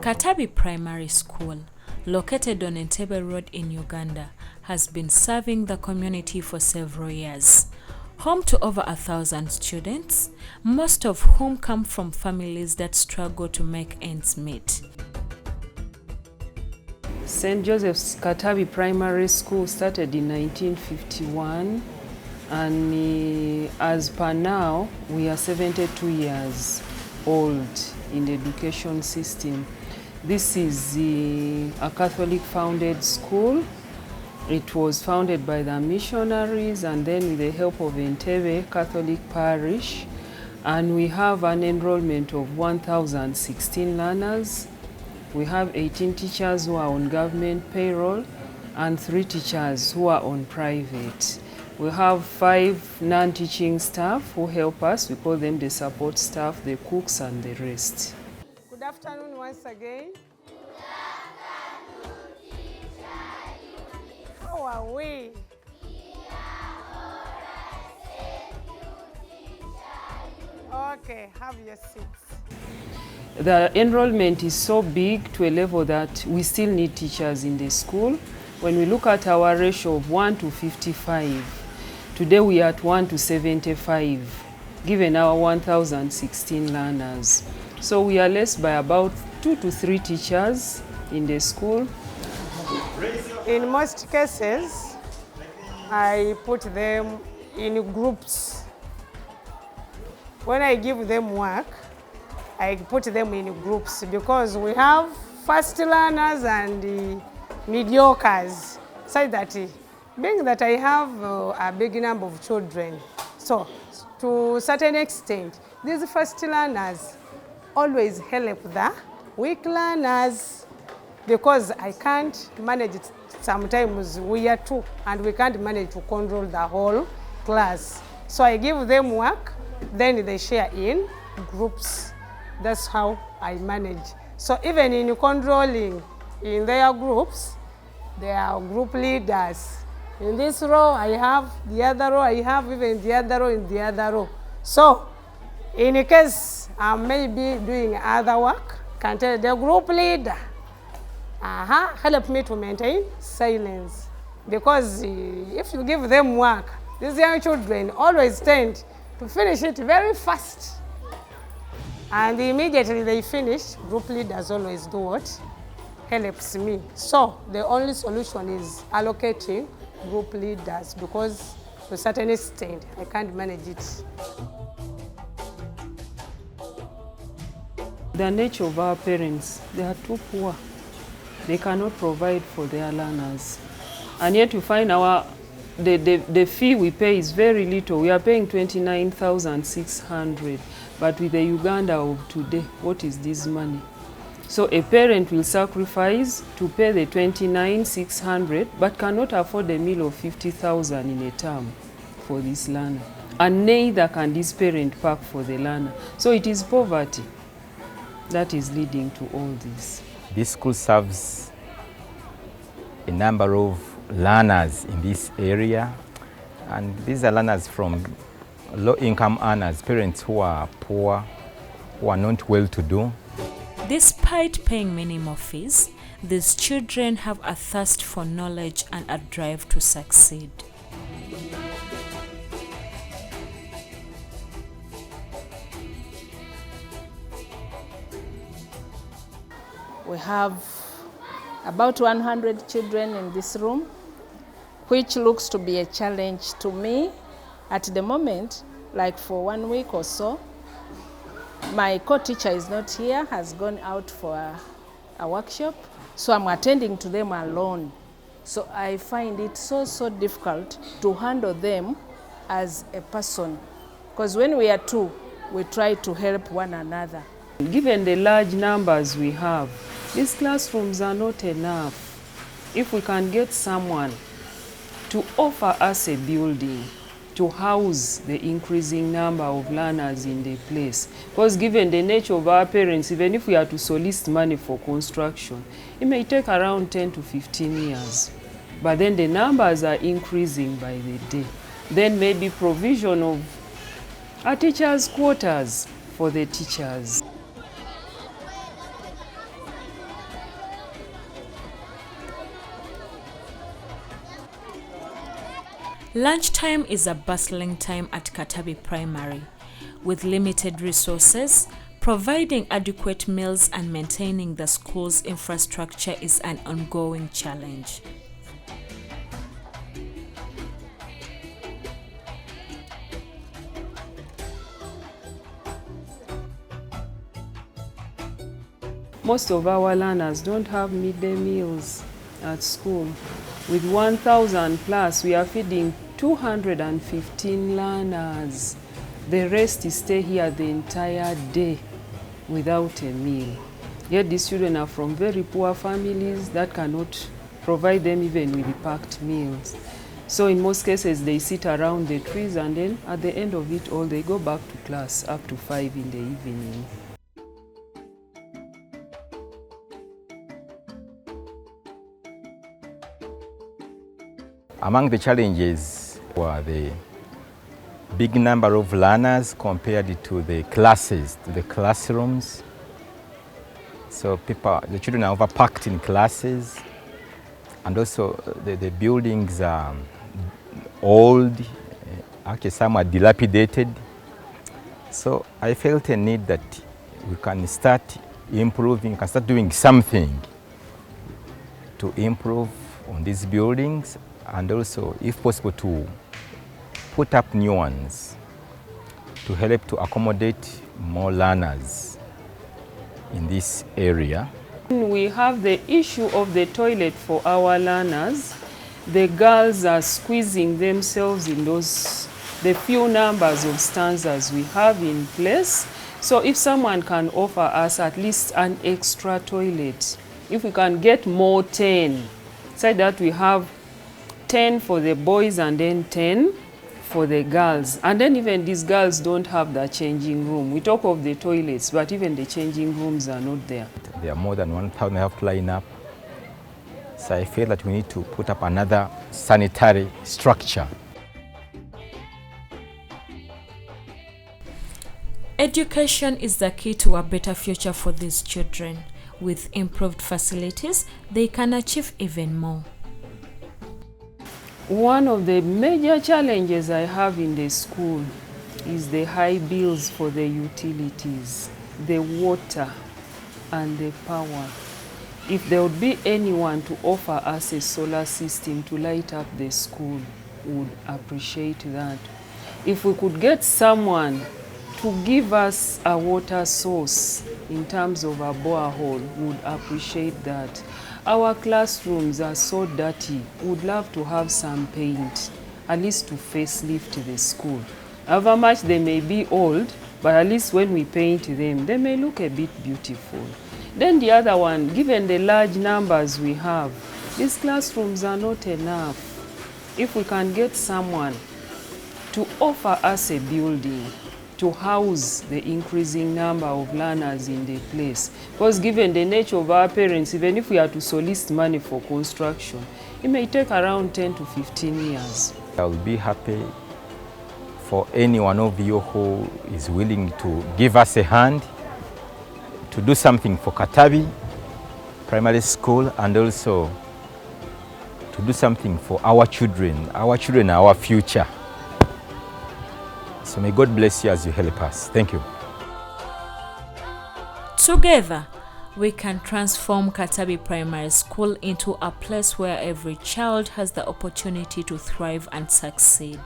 Katabi Primary School, located on Entebbe Road in Uganda, has been serving the community for several years. Home to over 1,000 students, most of whom come from families that struggle to make ends meet. St. Joseph's Katabi Primary School started in 1951, and as per now, we are 72 years old in the education system. This is a Catholic-founded school. It was founded by the missionaries and then with the help of Entebbe Catholic Parish. And we have an enrollment of 1,016 learners. We have 18 teachers who are on government payroll and 3 teachers who are on private. We have 5 non-teaching staff who help us. We call them the support staff, the cooks and the rest. Good afternoon once again. How are we? Okay, have your seats. The enrollment is so big to a level that we still need teachers in the school. When we look at our ratio of 1 to 55, today we are at 1 to 75, given our 1,016 learners. So we are less by about 2 to 3 teachers in the school. In most cases, I put them in groups. When I give them work, I put them in groups because we have fast learners and mediocres. So that being that I have a big number of children, so to a certain extent, these fast learners always help the weak learners because I can't manage it. Sometimes we are 2 and we can't manage to control the whole class. So I give them work, then they share in groups. That's how I manage. So even in controlling in their groups, they are group leaders. In this row I have, the other row I have, even the other row in the other row. So in case I may be doing other work, can tell the group leader, help me to maintain silence. Because if you give them work, these young children always tend to finish it very fast. And immediately they finish, group leaders always do what? Helps me. So the only solution is allocating group leaders because to a certain extent I can't manage it. The nature of our parents, they are too poor. They cannot provide for their learners. And yet you find the fee we pay is very little. We are paying 29,600. But with the Uganda of today, what is this money? So a parent will sacrifice to pay the 29,600 but cannot afford a meal of 50,000 in a term for this learner. And neither can this parent pack for the learner. So it is poverty that is leading to all this. This school serves a number of learners in this area, and these are learners from low-income earners, parents who are poor, who are not well-to-do. Despite paying minimal fees, these children have a thirst for knowledge and a drive to succeed. We have about 100 children in this room, which looks to be a challenge to me at the moment, like for 1 week or so. My co-teacher is not here, has gone out for a workshop, so I'm attending to them alone. So I find it so difficult to handle them as a person, because when we are 2, we try to help one another. Given the large numbers we have, these classrooms are not enough. If we can get someone to offer us a building to house the increasing number of learners in the place. Because given the nature of our parents, even if we are to solicit money for construction, it may take around 10 to 15 years. But then the numbers are increasing by the day. Then maybe provision of a teacher's quarters for the teachers. Lunchtime is a bustling time at Katabi Primary. With limited resources, providing adequate meals and maintaining the school's infrastructure is an ongoing challenge. Most of our learners don't have midday meals at school. With 1,000 plus, we are feeding 215 learners. The rest stay here the entire day without a meal. Yet these children are from very poor families that cannot provide them even with the packed meals. So in most cases, they sit around the trees, and then at the end of it all, they go back to class up to 5 in the evening. Among the challenges were the big number of learners compared to the classes, to the classrooms. So the children are overpacked in classes, and also the buildings are old, actually some are dilapidated. So I felt a need that we can start improving, we can start doing something to improve on these buildings, and also, if possible, to put up new ones to help to accommodate more learners in this area. We have the issue of the toilet for our learners. The girls are squeezing themselves in the few numbers of stanzas we have in place. So if someone can offer us at least an extra toilet, if we can get more 10, so that we have 10 for the boys and then 10 for the girls. And then even these girls don't have the changing room. We talk of the toilets, but even the changing rooms are not there. There are more than 1,000 I have to line up. So I feel that we need to put up another sanitary structure. Education is the key to a better future for these children. With improved facilities, they can achieve even more. One of the major challenges I have in the school is the high bills for the utilities, the water and the power. If there would be anyone to offer us a solar system to light up the school, we would appreciate that. If we could get someone to give us a water source in terms of a borehole, we would appreciate that. Our classrooms are so dirty. We would love to have some paint, at least to facelift the school. However much they may be old, but at least when we paint them, they may look a bit beautiful. Then the other one, given the large numbers we have, these classrooms are not enough. If we can get someone to offer us a building to house the increasing number of learners in the place. Because given the nature of our parents, even if we are to solicit money for construction, it may take around 10 to 15 years. I will be happy for any one of you who is willing to give us a hand to do something for Katabi Primary School, and also to do something for our children. Our children are our future. So may God bless you as you help us. Thank you. Together, we can transform Katabi Primary School into a place where every child has the opportunity to thrive and succeed.